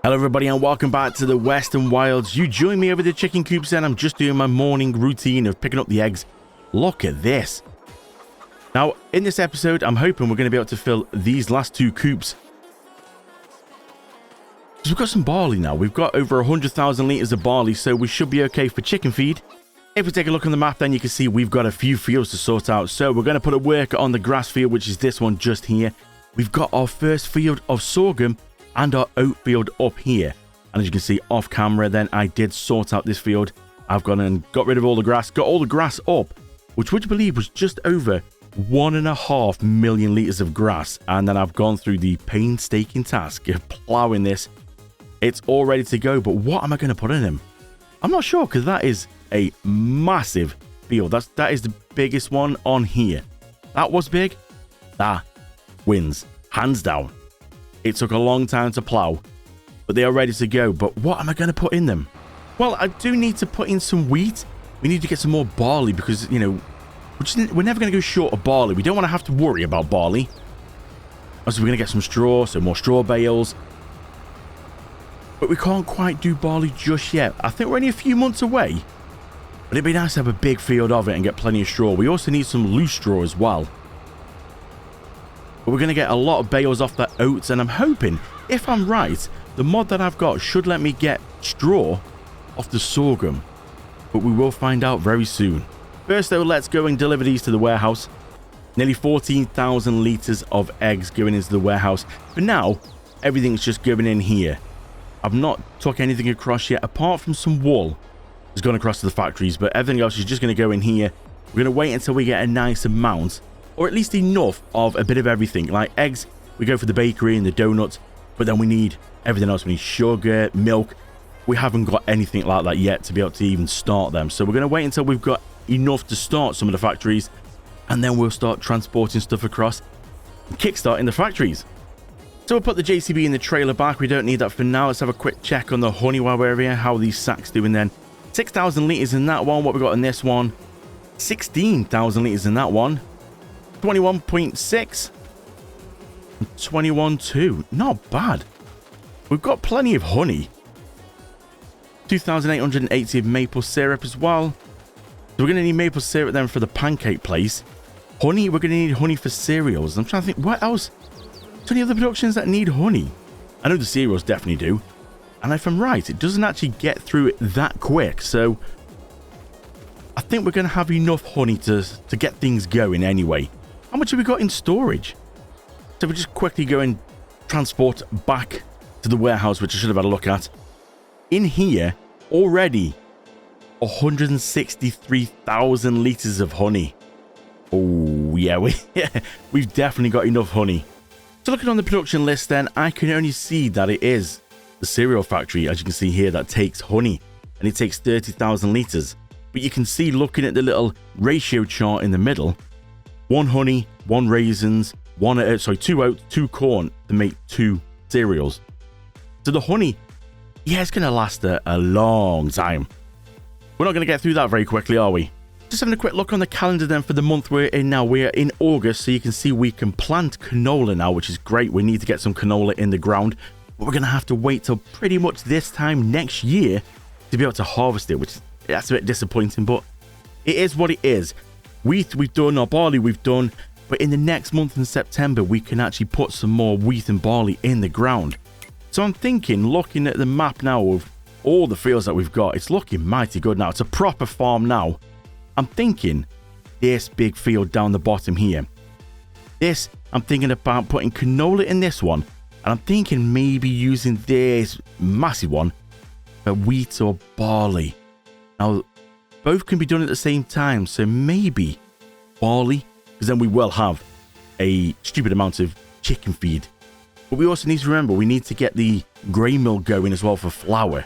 Hello everybody and welcome back to the Western Wilds. You join me over the chicken coops and I'm just doing my morning routine of picking up the eggs. Look at this. Now in this episode I'm hoping we're going to be able to fill these last two coops. So we've got some barley now. We've got over 100,000 litres of barley, so we should be okay for chicken feed. If we take a look on the map, then you can see we've got a few fields to sort out. So we're going to put a worker on the grass field, which is this one just here. We've got our first field of sorghum and our oat field up here. And as you can see off camera, then I did sort out this field. I've gone and got rid of all the grass, got all the grass up, which would you believe was just over 1.5 million litres of grass. And then I've gone through the painstaking task of ploughing this. It's all ready to go, but what am I going to put in him? I'm not sure, because that is a massive field. That is the biggest one on here. That was big. That wins, hands down. It took a long time to plough, but they are ready to go. But what am I going to put in them? Well, I do need to put in some wheat. We need to get some more barley because, you know, we're never going to go short of barley. We don't want to have to worry about barley. So we're going to get some straw, so more straw bales. But we can't quite do barley just yet. I think we're only a few months away. But it'd be nice to have a big field of it and get plenty of straw. We also need some loose straw as well. But we're going to get a lot of bales off that oats, and I'm hoping, if I'm right, the mod that I've got should let me get straw off the sorghum. But we will find out very soon. First though, let's go and deliver these to the warehouse. Nearly 14,000 litres of eggs going into the warehouse. For now, everything's just going in here. I've not took anything across yet, apart from some wool has gone across to the factories, but everything else is just going to go in here. We're going to wait until we get a nice amount, or at least enough of a bit of everything. Like eggs, we go for the bakery and the donuts, but then we need everything else. We need sugar, milk. We haven't got anything like that yet to be able to even start them. So we're going to wait until we've got enough to start some of the factories, and then we'll start transporting stuff across and kickstarting the factories. So we'll put the JCB in the trailer back. We don't need that for now. Let's have a quick check on the honey while we're here, how these sacks doing then. 6,000 litres in that one. What we got in this one? 16,000 litres in that one. 21.6 and 21.2. Not bad. We've got plenty of honey. 2,880 of maple syrup as well. So we're going to need maple syrup then for the pancake place. Honey, we're going to need honey for cereals. I'm trying to think, what else? Is there any other productions that need honey? I know the cereals definitely do. And if I'm right, it doesn't actually get through it that quick. So I think we're going to have enough honey to get things going anyway. How much have we got in storage? So we just quickly go and transport back to the warehouse, which I should have had a look at. In here, already 163,000 litres of honey. Oh, yeah, we've definitely got enough honey. So looking on the production list then, I can only see that it is the cereal factory, as you can see here, that takes honey. And it takes 30,000 litres. But you can see, looking at the little ratio chart in the middle, 1 honey, 1 raisins, 2 oats, 2 corn to make 2 cereals. So the honey, yeah, it's going to last a long time. We're not going to get through that very quickly, are we? Just having a quick look on the calendar then for the month we're in now. We're in August, so you can see we can plant canola now, which is great. We need to get some canola in the ground, but we're going to have to wait till pretty much this time next year to be able to harvest it, which that's a bit disappointing, but it is what it is. Wheat we've done, our barley we've done, but in the next month in September, we can actually put some more wheat and barley in the ground. So I'm thinking, looking at the map now of all the fields that we've got, it's looking mighty good now. It's a proper farm now. I'm thinking this big field down the bottom here. This, I'm thinking about putting canola in this one. And I'm thinking maybe using this massive one for wheat or barley. Now, both can be done at the same time. So maybe barley, because then we will have a stupid amount of chicken feed. But we also need to remember, we need to get the grain mill going as well for flour.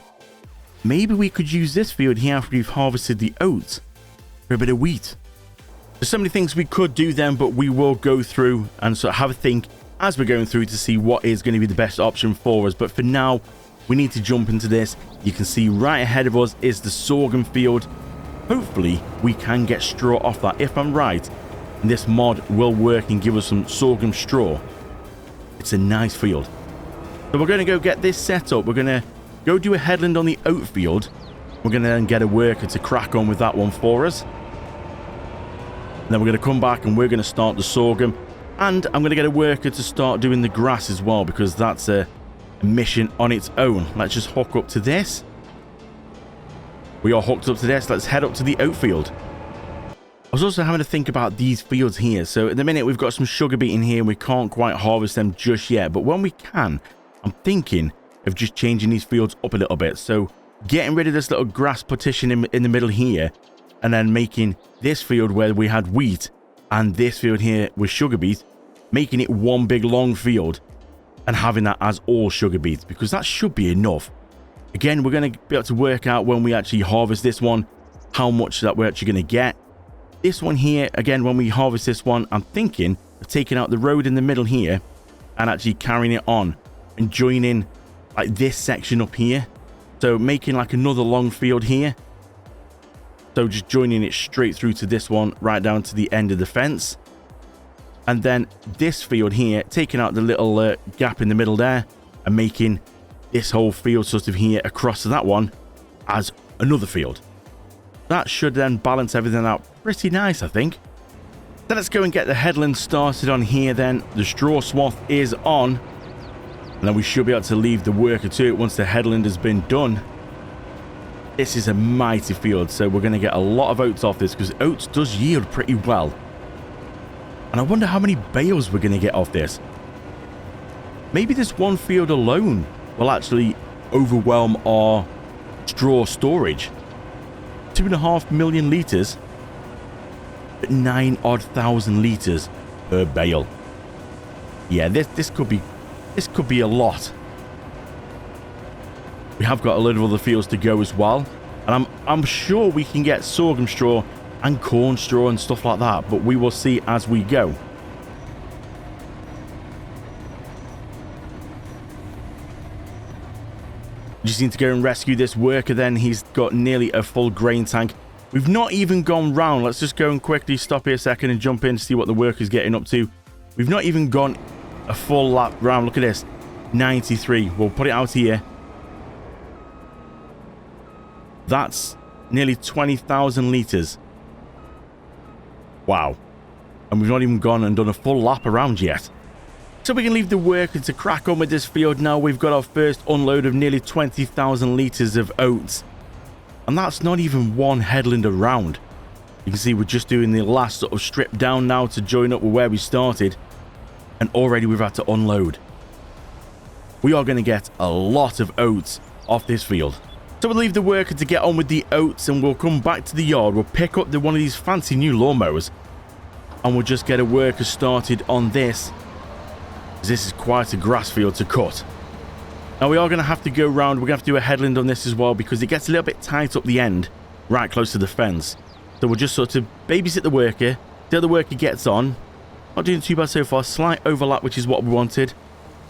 Maybe we could use this field here after we've harvested the oats for a bit of wheat. There's so many things we could do then, but we will go through and sort of have a think as we're going through to see what is going to be the best option for us. But for now, we need to jump into this. You can see right ahead of us is the sorghum field. Hopefully, we can get straw off that. If I'm right, and this mod will work and give us some sorghum straw. It's a nice field. So we're going to go get this set up. We're going to go do a headland on the oat field. We're going to then get a worker to crack on with that one for us. And then we're going to come back and we're going to start the sorghum. And I'm going to get a worker to start doing the grass as well, because that's a mission on its own. Let's just hook up to this. We are hooked up to this. Let's head up to the oat field. I was also having to think about these fields here. So at the minute, we've got some sugar beet in here. We can't quite harvest them just yet. But when we can, I'm thinking of just changing these fields up a little bit. So getting rid of this little grass partition in the middle here. And then making this field where we had wheat. And this field here with sugar beet. Making it one big long field. And having that as all sugar beets. Because that should be enough. Again, we're going to be able to work out when we actually harvest this one, how much that we're actually going to get. This one here, again, when we harvest this one, I'm thinking of taking out the road in the middle here and actually carrying it on and joining like this section up here. So making like another long field here. So just joining it straight through to this one, right down to the end of the fence. And then this field here, taking out the little gap in the middle there and making this whole field sort of here across to that one as another field. That should then balance everything out pretty nice, I think. Then let's go and get the headland started on here then. The straw swath is on. And then we should be able to leave the worker to it once the headland has been done. This is a mighty field, so we're going to get a lot of oats off this because oats does yield pretty well. And I wonder how many bales we're going to get off this. Maybe this one field alone will actually overwhelm our straw storage. 2.5 million litres, but 9,000 litres per bale. Yeah, this could be a lot. We have got a load of other fields to go as well, and I'm sure we can get sorghum straw and corn straw and stuff like that, but we will see as we go. Just need to go and rescue this worker then. He's got nearly a full grain tank. We've not even gone round. Let's just go and quickly stop here a second and jump in to see what the worker's getting up to. We've not even gone a full lap round. Look at this. 93. We'll put it out here. That's nearly 20,000 litres. Wow. And we've not even gone and done a full lap around yet. So we can leave the worker to crack on with this field now. We've got our first unload of nearly 20,000 litres of oats. And that's not even one headland around. You can see we're just doing the last sort of strip down now to join up with where we started. And already we've had to unload. We are going to get a lot of oats off this field. So we'll leave the worker to get on with the oats and we'll come back to the yard. We'll pick up one of these fancy new lawnmowers. And we'll just get a worker started on this. This is quite a grass field to cut. Now we are going to have to go round. We're going to have to do a headland on this as well because it gets a little bit tight up the end, right close to the fence. So we'll just sort of babysit the worker. The other worker gets on. Not doing too bad so far. Slight overlap, which is what we wanted,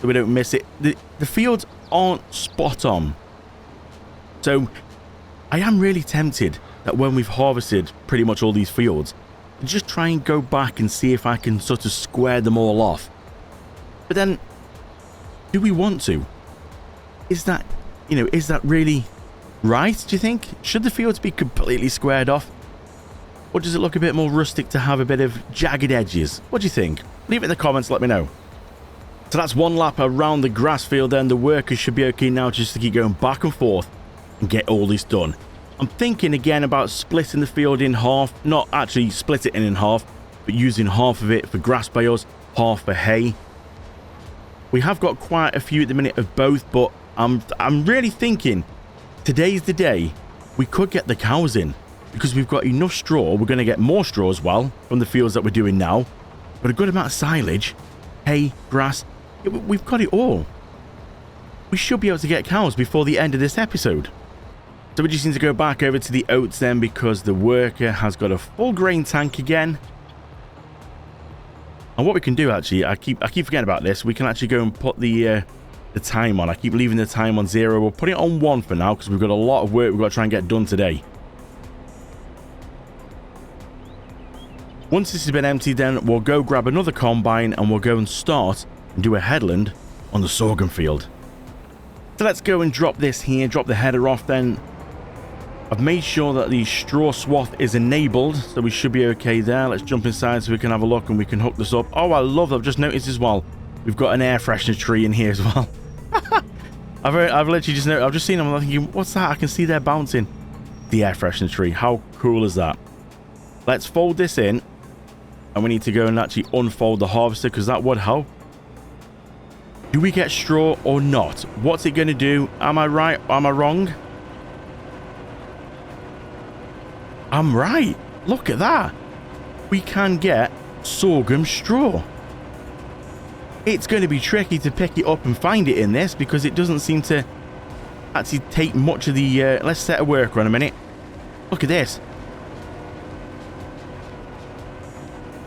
so we don't miss it. The fields aren't spot on. So I am really tempted that when we've harvested pretty much all these fields, just try and go back and see if I can sort of square them all off. But then, do we want to? Is that really right, do you think? Should the fields be completely squared off? Or does it look a bit more rustic to have a bit of jagged edges? What do you think? Leave it in the comments, let me know. So that's one lap around the grass field then. The workers should be okay now just to keep going back and forth and get all this done. I'm thinking again about splitting the field in half. Not actually split it in half, but using half of it for grass bales, half for hay. We have got quite a few at the minute of both, but I'm really thinking today's the day we could get the cows in because we've got enough straw. We're going to get more straw as well from the fields that we're doing now, but a good amount of silage, hay, grass. We've got it all. We should be able to get cows before the end of this episode. So we just need to go back over to the oats then because the worker has got a full grain tank again. And what we can do actually, I keep forgetting about this. We can actually go and put the time on. I keep leaving the time on 0. We'll put it on 1 for now because we've got a lot of work we've got to try and get done today. Once this has been emptied then, we'll go grab another combine and we'll go and start and do a headland on the sorghum field. So let's go and drop this here, drop the header off then. I've made sure that the straw swath is enabled, so we should be okay there. Let's jump inside so we can have a look and we can hook this up. Oh, I love that. I've just noticed as well, we've got an air freshener tree in here as well. I've literally just noticed, I've just seen them. I'm thinking, what's that? I can see they're bouncing. The air freshener tree. How cool is that? Let's fold this in, and we need to go and actually unfold the harvester because that would help. Do we get straw or not? What's it going to do? Am I right? Am I wrong? I'm right. Look at that. We can get sorghum straw. It's going to be tricky to pick it up and find it in this because it doesn't seem to actually take much of the... let's set a worker on a minute. Look at this.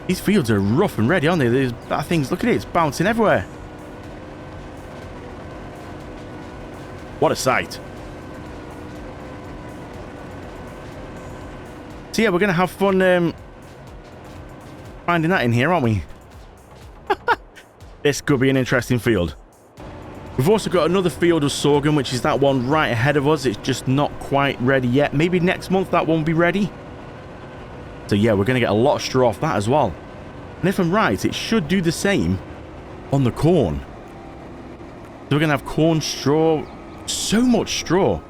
These fields are rough and ready, aren't they? There's that things. Look at it. It's bouncing everywhere. What a sight. So yeah, we're going to have fun finding that in here, aren't we? This could be an interesting field. We've also got another field of sorghum, which is that one right ahead of us. It's just not quite ready yet. Maybe next month that one will be ready. So yeah, we're going to get a lot of straw off that as well. And if I'm right, it should do the same on the corn. So we're going to have corn straw. So much straw.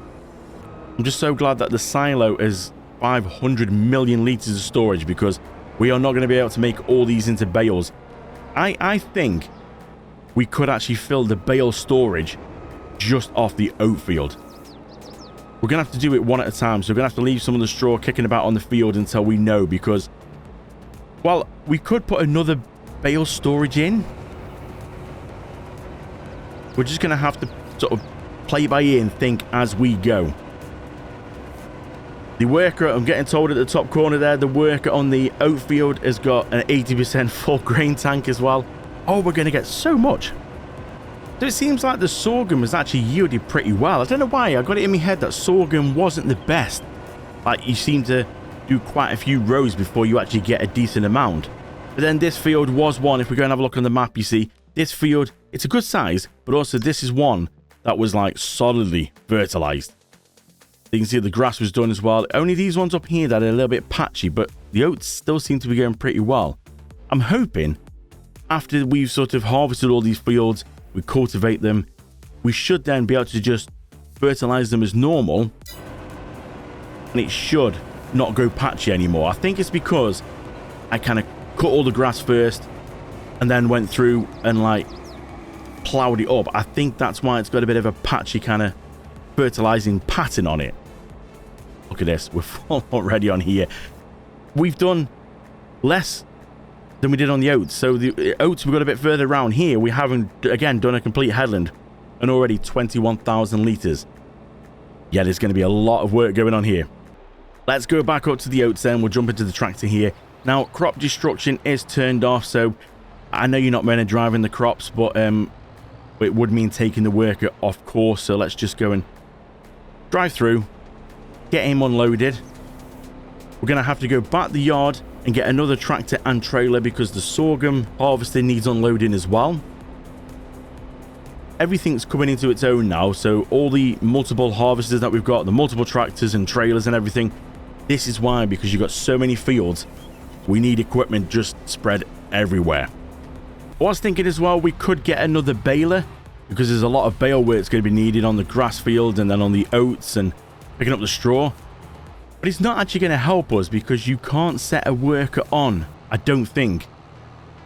I'm just so glad that the silo is 500 million litres of storage because we are not going to be able to make all these into bales. I think we could actually fill the bale storage just off the oat field. We're going to have to do it one at a time, so we're going to have to leave some of the straw kicking about on the field until we know because, well, we could put another bale storage in. We're just going to have to sort of play by ear and think as we go. The worker, I'm getting told at the top corner there, the worker on the oat field has got an 80% full grain tank as well. Oh, we're going to get so much. So it seems like the sorghum has actually yielded pretty well. I don't know why. I got it in my head that sorghum wasn't the best. Like, you seem to do quite a few rows before you actually get a decent amount. But then this field was one. If we go and have a look on the map, you see, this field, it's a good size, but also this is one that was like solidly fertilized. You can see the grass was done as well. Only these ones up here that are a little bit patchy, but the oats still seem to be going pretty well. I'm hoping after we've sort of harvested all these fields, we cultivate them, we should then be able to just fertilize them as normal, and it should not go patchy anymore. I think it's because I kind of cut all the grass first and then went through and like plowed it up. I think that's why it's got a bit of a patchy kind of fertilizing pattern on it. Look at this. We're full already on here. We've done less than we did on the oats. So the oats, we've got a bit further around here. We haven't, again, done a complete headland and already 21,000 litres. Yeah, there's going to be a lot of work going on here. Let's go back up to the oats then. We'll jump into the tractor here. Now, crop destruction is turned off. So I know you're not meant to drive in the crops, but it would mean taking the worker off course. So let's just go and drive through, get him unloaded. We're going to have to go back the yard and get another tractor and trailer because the sorghum harvester needs unloading as well. Everything's coming into its own now, so all the multiple harvesters that we've got, the multiple tractors and trailers and everything, this is why, because you've got so many fields, we need equipment just spread everywhere. I was thinking as well, we could get another baler because there's a lot of bale work that's going to be needed on the grass field and then on the oats and picking up the straw. But it's not actually going to help us because you can't set a worker on, I don't think,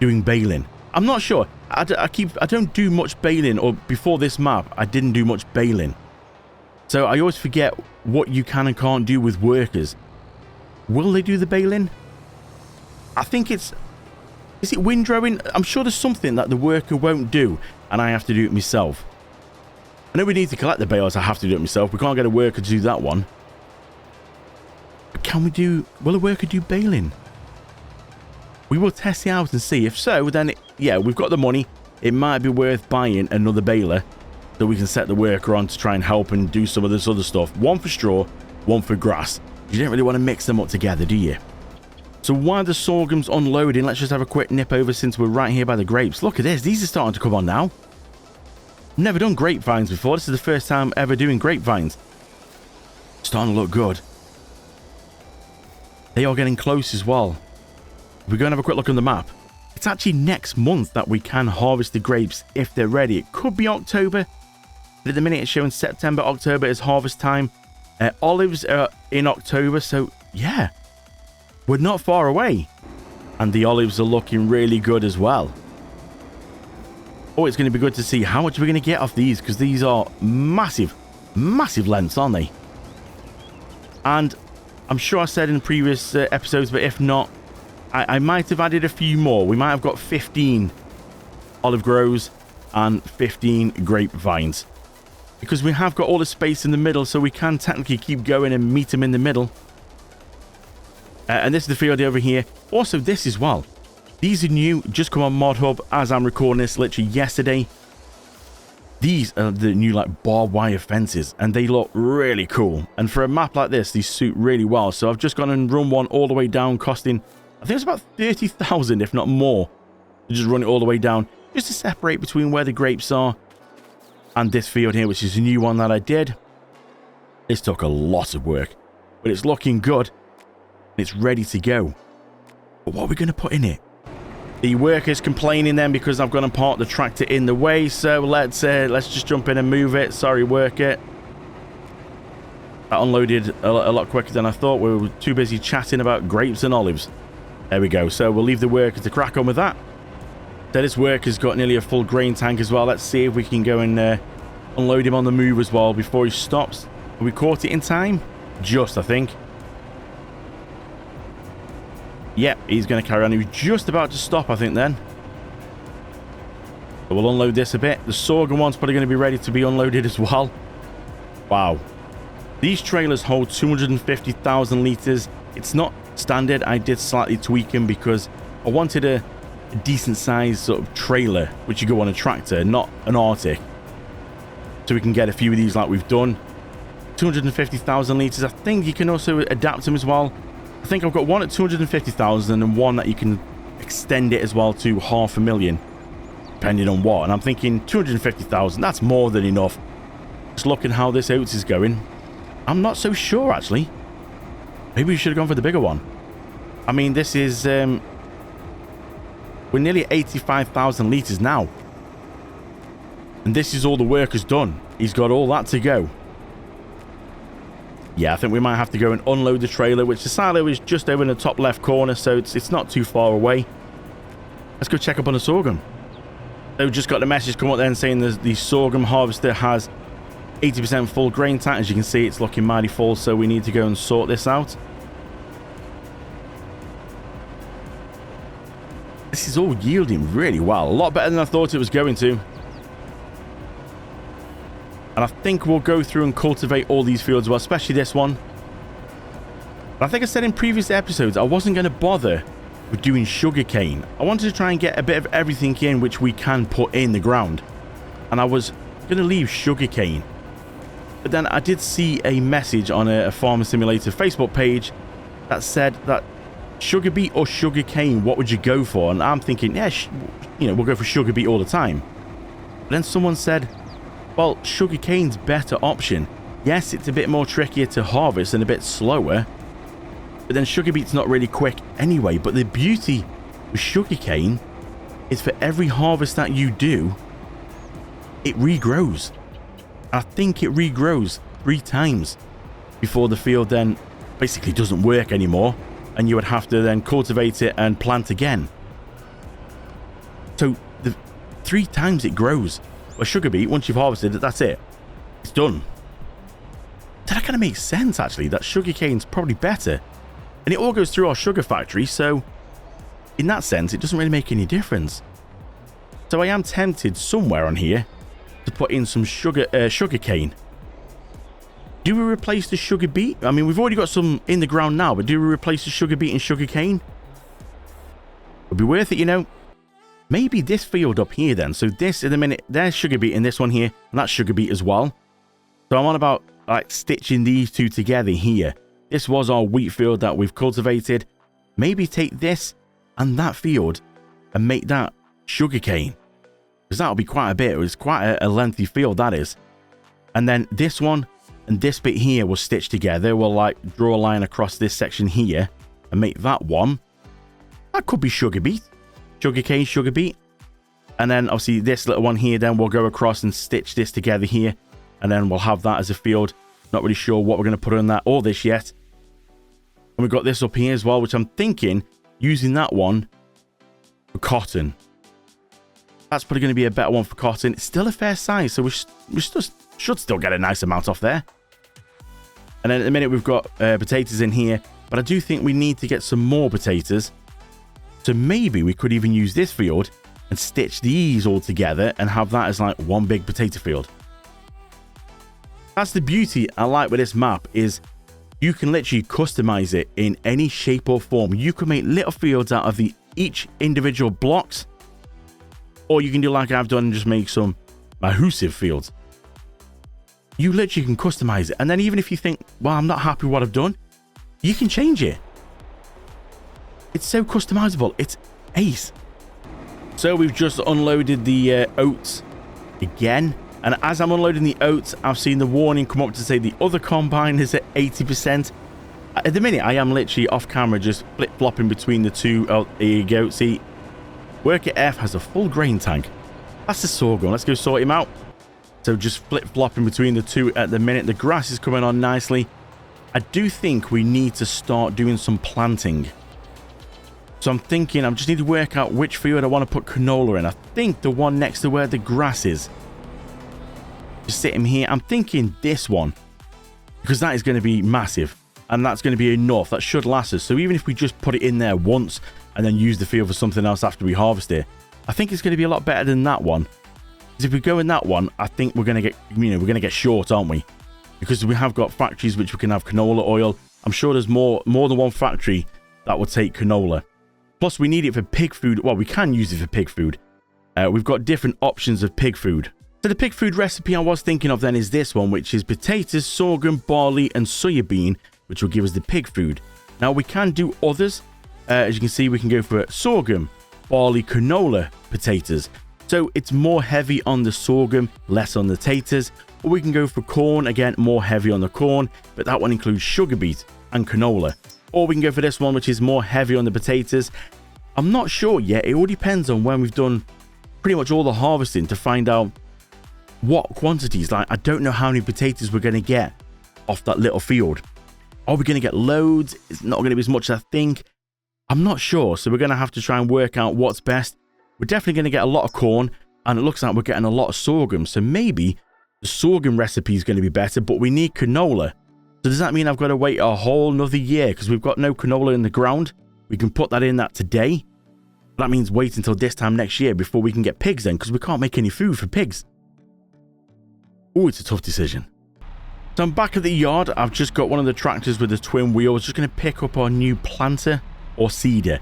doing baling. I'm not sure. I don't do much baling, or before this map, I didn't do much baling. So I always forget what you can and can't do with workers. Will they do the baling? I think it's... Is it windrowing? I'm sure there's something that the worker won't do, and I have to do it myself. I know we need to collect the bales. I have to do it myself. We can't get a worker to do that one. Can we do... Will a worker do baling? We will test it out and see. If so, then, yeah, we've got the money. It might be worth buying another baler so we can set the worker on to try and help and do some of this other stuff. One for straw, one for grass. You don't really want to mix them up together, do you? So while the sorghum's unloading, let's just have a quick nip over since we're right here by the grapes. Look at this. These are starting to come on now. Never done grapevines before. This is the first time ever doing grapevines. Starting to look good. They are getting close as well. We're going to have a quick look on the map. It's actually next month that we can harvest the grapes if they're ready. It could be October. But at the minute it's showing September, October is harvest time. Olives are in October, so yeah. We're not far away. And the olives are looking really good as well. Oh, it's going to be good to see how much we're going to get off these, because these are massive, massive lengths, aren't they? And I'm sure I said in previous episodes, but if not, I might have added a few more. We might have got 15 olive grows and 15 grapevines. Because we have got all the space in the middle, so we can technically keep going and meet them in the middle. And this is the field over here. Also, this as well. These are new, just come on Mod Hub as I'm recording this literally yesterday. These are the new like barbed wire fences, and they look really cool. And for a map like this, these suit really well. So I've just gone and run one all the way down, costing, I think it's about 30,000, if not more. To just run it all the way down, just to separate between where the grapes are and this field here, which is a new one that I did. This took a lot of work, but it's looking good. It's ready to go. But what are we going to put in it? The worker's complaining then because I've gone and parked the tractor in the way, so let's just jump in and move it. Sorry, worker. That unloaded a lot quicker than I thought. We were too busy chatting about grapes and olives. There we go. So we'll leave the worker to crack on with that. So this worker's got nearly a full grain tank as well. Let's see if we can go and unload him on the move as well before he stops. Have we caught it in time? Just, I think. Yep, he's going to carry on. He was just about to stop, I think, then. So we'll unload this a bit. The sorghum one's probably going to be ready to be unloaded as well. Wow. These trailers hold 250,000 litres. It's not standard. I did slightly tweak them because I wanted a decent sized sort of trailer, which you go on a tractor, not an Arctic. So we can get a few of these like we've done. 250,000 litres. I think you can also adapt them as well. I think I've got one at 250,000 and one that you can extend it as well to 500,000, depending on what. And I'm thinking 250,000, that's more than enough. Just looking how this oats is going, I'm not so sure actually. Maybe we should have gone for the bigger one. I mean, this is we're nearly 85,000 litres now. And this is all the work has done. He's got all that to go. Yeah, I think we might have to go and unload the trailer, which the silo is just over in the top left corner, so it's not too far away. Let's go check up on the sorghum. So just got the message come up then saying the sorghum harvester has 80% full grain tank. As you can see, it's looking mighty full, so we need to go and sort this out. This is all yielding really well. A lot better than I thought it was going to. And I think we'll go through and cultivate all these fields well, especially this one. But I think I said in previous episodes, I wasn't going to bother with doing sugarcane. I wanted to try and get a bit of everything in which we can put in the ground. And I was going to leave sugarcane. But then I did see a message on a Farmer Simulator Facebook page that said that sugar beet or sugarcane, what would you go for? And I'm thinking, yeah, we'll go for sugar beet all the time. But then someone said, well, sugarcane's better option. Yes, it's a bit more trickier to harvest and a bit slower, but then sugar beet's not really quick anyway. But the beauty with sugarcane is for every harvest that you do, it regrows. I think it regrows 3 times before the field then basically doesn't work anymore, and you would have to then cultivate it and plant again. So the 3 times it grows. A sugar beet, once you've harvested it, that's it. It's done. So that kind of makes sense, actually, that sugarcane's probably better. And it all goes through our sugar factory, so in that sense, it doesn't really make any difference. So I am tempted somewhere on here to put in some sugarcane. Do we replace the sugar beet? I mean, we've already got some in the ground now, but do we replace the sugar beet and sugarcane? Would be worth it, you know. Maybe this field up here then. So this, in a minute, there's sugar beet in this one here, and that's sugar beet as well. So I'm on about like stitching these two together here. This was our wheat field that we've cultivated. Maybe take this and that field and make that sugarcane. because that'll be quite a bit. It was quite a lengthy field, that is. And then this one and this bit here will stitch together. We'll like draw a line across this section here and make that one. That could be sugar beet, sugar cane, sugar beet. And then obviously this little one here, then we'll go across and stitch this together here. And then we'll have that as a field. Not really sure what we're going to put on that or this yet. And we've got this up here as well, which I'm thinking using that one for cotton. That's probably going to be a better one for cotton. It's still a fair size, so we should still get a nice amount off there. And then at the minute we've got potatoes in here, but I do think we need to get some more potatoes. So maybe we could even use this field and stitch these all together and have that as like one big potato field. That's the beauty I like with this map, is you can literally customize it in any shape or form. You can make little fields out of each individual blocks, or you can do like I've done and just make some massive fields. You literally can customize it, and then even if you think, well, I'm not happy with what I've done, you can change it. It's so customizable. It's ace. So we've just unloaded the oats again. And as I'm unloading the oats, I've seen the warning come up to say the other combine is at 80%. At the minute, I am literally off camera just flip-flopping between the two. Oh, there you go. See, Worker F has a full grain tank. That's the sorghum. Let's go sort him out. So just flip-flopping between the two at the minute. The grass is coming on nicely. I do think we need to start doing some planting. So I'm thinking I just need to work out which field I want to put canola in. I think the one next to where the grass is. Just sitting here, I'm thinking this one, because that is going to be massive, and that's going to be enough. That should last us. So even if we just put it in there once and then use the field for something else after we harvest it, I think it's going to be a lot better than that one. Because if we go in that one, I think we're going to get, we're going to get short, aren't we? Because we have got factories which we can have canola oil. I'm sure there's more than one factory that will take canola. Plus, we need it for pig food. Well, we can use it for pig food. We've got different options of pig food. So the pig food recipe I was thinking of then is this one, which is potatoes, sorghum, barley, and soybean, which will give us the pig food. Now, we can do others. As you can see, we can go for sorghum, barley, canola, potatoes. So it's more heavy on the sorghum, less on the potatoes. Or we can go for corn, again, more heavy on the corn, but that one includes sugar beet and canola. Or we can go for this one, which is more heavy on the potatoes. I'm not sure yet. It all depends on when we've done pretty much all the harvesting to find out what quantities. Like, I don't know how many potatoes we're going to get off that little field. Are we going to get loads? It's not going to be as much as I think. I'm not sure. So we're going to have to try and work out what's best. We're definitely going to get a lot of corn, and it looks like we're getting a lot of sorghum. So maybe the sorghum recipe is going to be better, but we need canola. So does that mean I've got to wait a whole nother year because we've got no canola in the ground? We can put that in that today. That means wait until this time next year before we can get pigs then, because we can't make any food for pigs. Oh, it's a tough decision. So I'm back at the yard. I've just got one of the tractors with the twin wheels. Just going to pick up our new planter or seeder.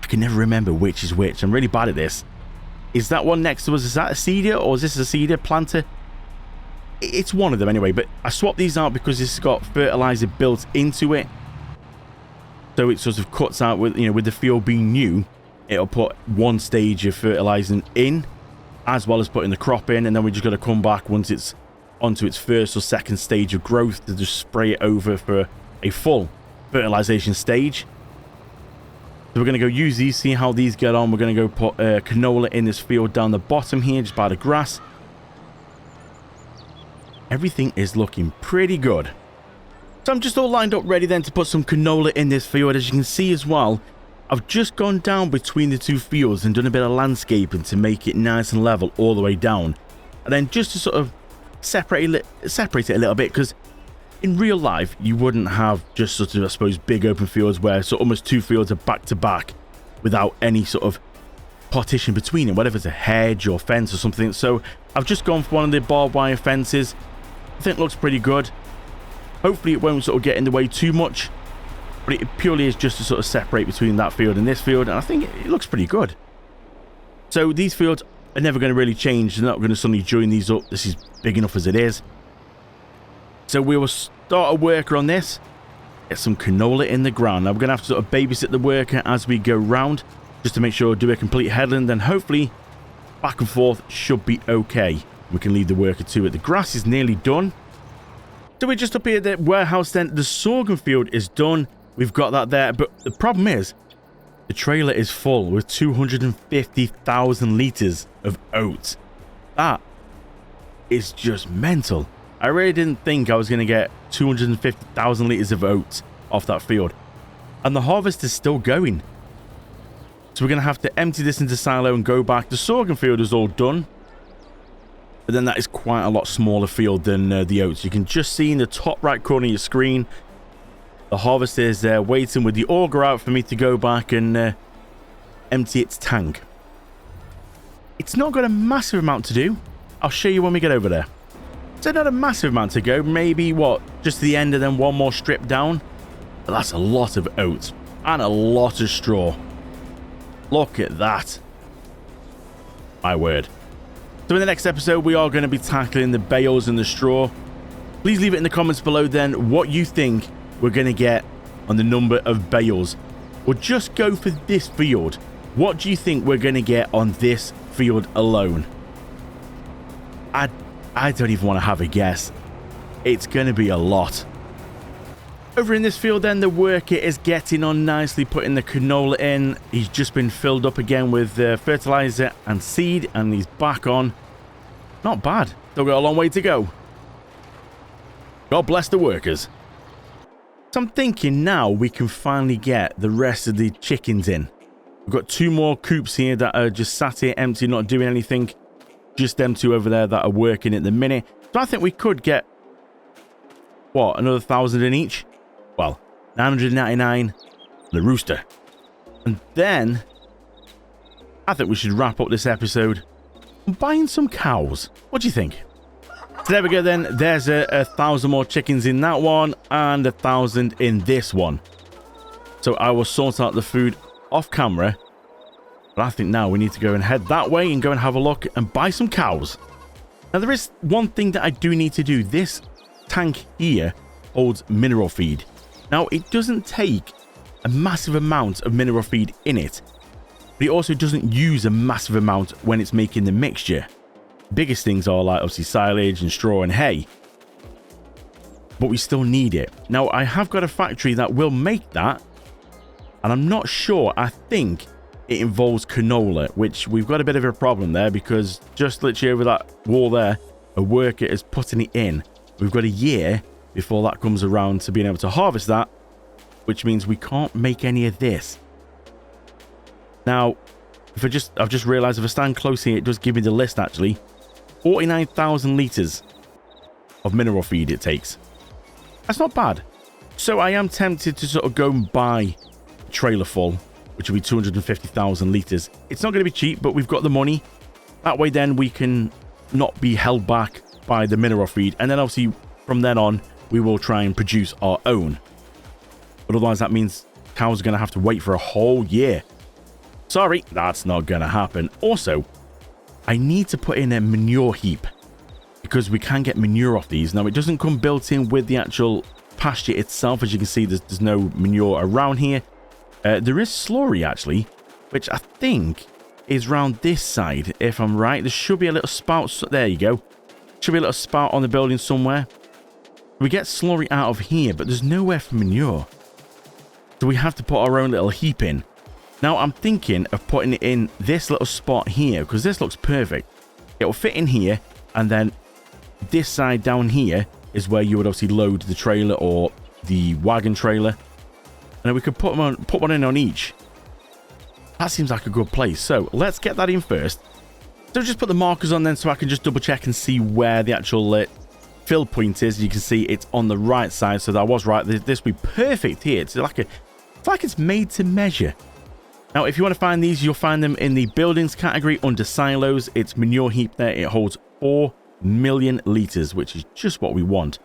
I can never remember which is which. I'm really bad at this. Is that one next to us? Is that a seeder or is this a seeder planter? It's one of them anyway, but I swapped these out because it's got fertilizer built into it. So it sort of cuts out with, with the field being new, it'll put one stage of fertilizing in, as well as putting the crop in, and then we just got to come back once it's onto its first or second stage of growth to just spray it over for a full fertilization stage. So we're going to go use these, see how these get on. We're going to go put canola in this field down the bottom here, just by the grass. Everything is looking pretty good. So I'm just all lined up ready then to put some canola in this field. As you can see as well, I've just gone down between the two fields and done a bit of landscaping to make it nice and level all the way down. And then just to sort of separate it a little bit, because in real life, you wouldn't have just sort of, I suppose, big open fields where so almost two fields are back to back without any sort of partition between them, whether it's a hedge or fence or something. So I've just gone for one of the barbed wire fences. I think it looks pretty good. Hopefully it won't sort of get in the way too much, but it purely is just to sort of separate between that field and this field, and I think it looks pretty good. So these fields are never going to really change. They're not going to suddenly join these up. This is big enough as it is. So we will start a worker on this, get some canola in the ground. Now we're going to have to sort of babysit the worker as we go round, just to make sure do a complete headland, then hopefully back and forth should be okay. We can leave the worker to it. The grass is nearly done. So we're just up here at the warehouse then. The sorghum field is done. We've got that there. But the problem is, the trailer is full with 250,000 litres of oats. That is just mental. I really didn't think I was going to get 250,000 litres of oats off that field. And the harvest is still going. So we're going to have to empty this into silo and go back. The sorghum field is all done. But then that is quite a lot smaller field than the oats. You can just see in the top right corner of your screen, the harvester is there waiting with the auger out for me to go back and empty its tank. It's not got a massive amount to do. I'll show you when we get over there. So not a massive amount to go. Maybe, what, just to the end and then one more strip down. But that's a lot of oats and a lot of straw. Look at that. My word. So in the next episode, we are going to be tackling the bales and the straw. Please leave it in the comments below then what you think we're going to get on the number of bales. Or just go for this field. What do you think we're going to get on this field alone? I don't even want to have a guess. It's going to be a lot. Over in this field then, the worker is getting on nicely, putting the canola in. He's just been filled up again with fertilizer and seed, and he's back on. Not bad. Still got a long way to go. God bless the workers. So I'm thinking now we can finally get the rest of the chickens in. We've got 2 more coops here that are just sat here empty, not doing anything. Just them 2 over there that are working at the minute. So I think we could get, what, another 1,000 in each? Well, 999 the rooster. And then I think we should wrap up this episode buying some cows. What do you think? So there we go then. There's 1,000 more chickens in that one and 1,000 in this one. So I will sort out the food off camera. But I think now we need to go and head that way and go and have a look and buy some cows. Now there is one thing that I do need to do. This tank here holds mineral feed. Now it doesn't take a massive amount of mineral feed in it. But it also doesn't use a massive amount when it's making the mixture. Biggest things are like obviously silage and straw and hay. But we still need it. Now I have got a factory that will make that. And I'm not sure. I think it involves canola, which we've got a bit of a problem there because just literally over that wall there, a worker is putting it in. We've got a year before that comes around to being able to harvest that, which means we can't make any of this. Now, I've just realized if I stand close here, it does give me the list actually. 49,000 litres of mineral feed it takes. That's not bad. So I am tempted to sort of go and buy a trailer full, which will be 250,000 litres. It's not going to be cheap, but we've got the money. That way then we can not be held back by the mineral feed. And then obviously from then on, we will try and produce our own. But otherwise that means cows are going to have to wait for a whole year. Sorry, that's not going to happen. Also, I need to put in a manure heap because we can get manure off these. Now, it doesn't come built in with the actual pasture itself. As you can see, there's no manure around here. There is slurry, actually, which I think is round this side, if I'm right. There should be a little spout. There you go. Should be a little spout on the building somewhere. We get slurry out of here, but there's nowhere for manure. So we have to put our own little heap in. Now, I'm thinking of putting it in this little spot here, because this looks perfect. It will fit in here, and then this side down here is where you would obviously load the trailer or the wagon trailer. And then we could put one in on each. That seems like a good place. So, let's get that in first. So, just put the markers on then so I can just double check and see where the actual fill point is. You can see it's on the right side, so that was right. This will be perfect here. It's like it's made to measure. Now, if you want to find these, you'll find them in the buildings category under silos. It's manure heap there. It holds 4 million litres, which is just what we want.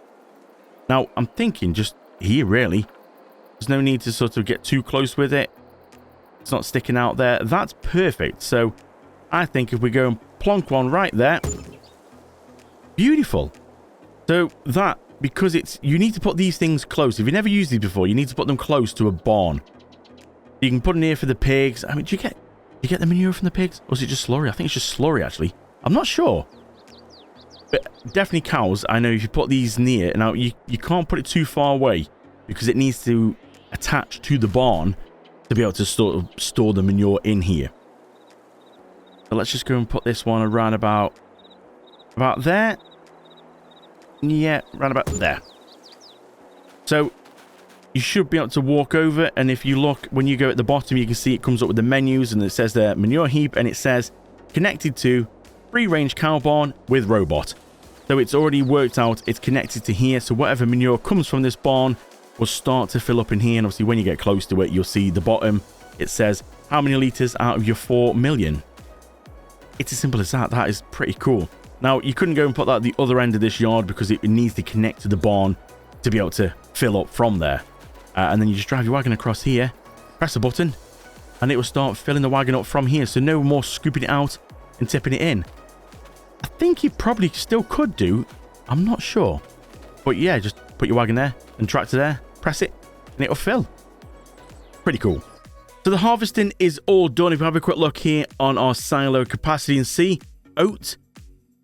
Now, I'm thinking just here, really. There's no need to sort of get too close with it. It's not sticking out there. That's perfect. So, I think if we go and plonk one right there. Beautiful. So, that, because you need to put these things close. If you've never used these before, you need to put them close to a barn. You can put in here for the pigs. I mean, do you get You get the manure from the pigs? Or is it just slurry? I think it's just slurry, actually. I'm not sure. But definitely cows. I know if you put these near... Now, you can't put it too far away because it needs to attach to the barn to be able to store the manure in here. So let's just go and put this one around about there. Yeah, around about there. So you should be able to walk over, and if you look, when you go at the bottom, you can see it comes up with the menus, and it says there manure heap, and it says connected to free-range cow barn with robot. So it's already worked out, it's connected to here, so whatever manure comes from this barn will start to fill up in here, and obviously when you get close to it, you'll see the bottom, it says how many litres out of your 4 million. It's as simple as that. That is pretty cool. Now, you couldn't go and put that at the other end of this yard because it needs to connect to the barn to be able to fill up from there. And then you just drive your wagon across here, press a button, and it will start filling the wagon up from here. So no more scooping it out and tipping it in. I think you probably still could do. I'm not sure. But yeah, just put your wagon there and tractor there, press it, and it'll fill. Pretty cool. So the harvesting is all done. If we have a quick look here on our silo capacity and see, oat,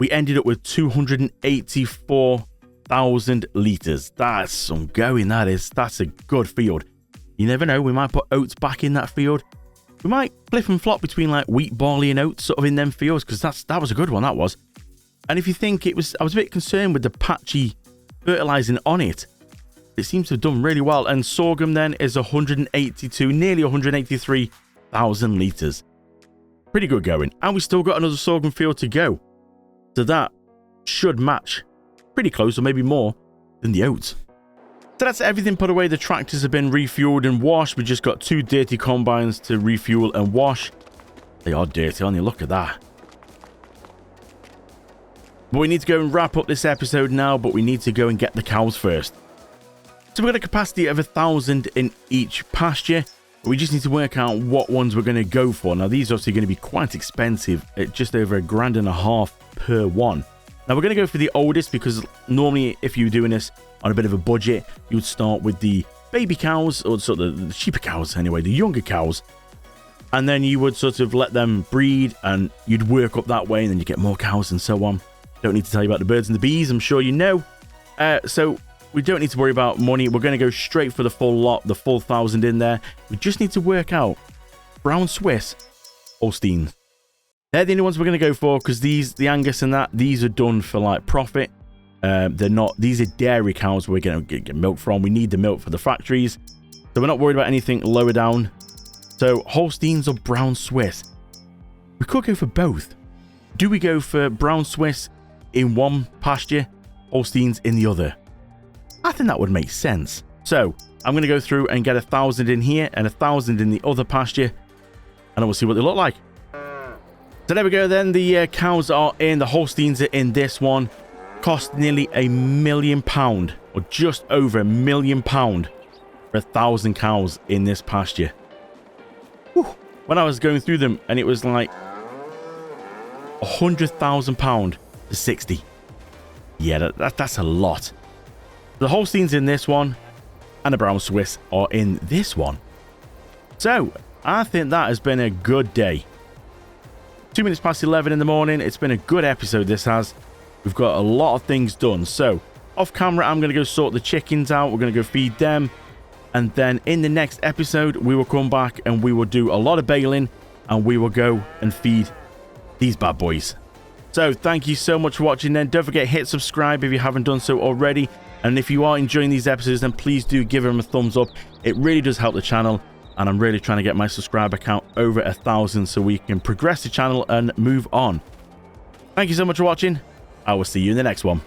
we ended up with 284,000 litres. That's some going, that is. That's a good field. You never know, we might put oats back in that field. We might flip and flop between like wheat, barley and oats sort of in them fields, because that was a good one, that was. And if you think I was a bit concerned with the patchy fertilising on it. It seems to have done really well. And sorghum then is 182, nearly 183,000 litres. Pretty good going. And we still got another sorghum field to go. So that should match pretty close, or maybe more, than the oats. So that's everything put away. The tractors have been refueled and washed. We just got 2 dirty combines to refuel and wash. They are dirty, aren't they? Look at that. But we need to go and wrap up this episode now, but we need to go and get the cows first. So we've got a capacity of 1,000 in each pasture. We just need to work out what ones we're going to go for. Now, these are obviously going to be quite expensive at just over $1,500 per one. Now, we're going to go for the oldest because normally if you're doing this on a bit of a budget, you would start with the baby cows, or sort of the sheeper cows anyway, the younger cows. And then you would sort of let them breed and you'd work up that way, and then you get more cows and so on. Don't need to tell you about the birds and the bees, I'm sure you know. So we don't need to worry about money. We're going to go straight for the full lot, the full 1,000 in there. We just need to work out brown Swiss Holstein. They're the only ones we're going to go for, because the Angus and that, these are done for like profit. They're not, these are dairy cows we're going to get milk from. We need the milk for the factories. So we're not worried about anything lower down. So Holsteins or brown Swiss? We could go for both. Do we go for brown Swiss in one pasture, Holsteins in the other? I think that would make sense. So I'm going to go through and get 1,000 in here and 1,000 in the other pasture, and we'll see what they look like. So there we go then. The cows are in. The Holsteins are in this one. Cost nearly £1 million, or just over £1 million for 1,000 cows in this pasture. Whew. When I was going through them, and it was like £100,000 to 60. Yeah, that's a lot. The Holsteins in this one, and the brown Swiss are in this one. So I think that has been a good day. 2 minutes past 11 in the morning. It's been a good episode, this has. We've got a lot of things done. So off camera, I'm going to go sort the chickens out. We're going to go feed them. And then in the next episode, we will come back and we will do a lot of baling, and we will go and feed these bad boys. So thank you so much for watching then. Don't forget, hit subscribe if you haven't done so already. And if you are enjoying these episodes, then please do give them a thumbs up. It really does help the channel. And I'm really trying to get my subscriber count over 1,000 so we can progress the channel and move on. Thank you so much for watching. I will see you in the next one.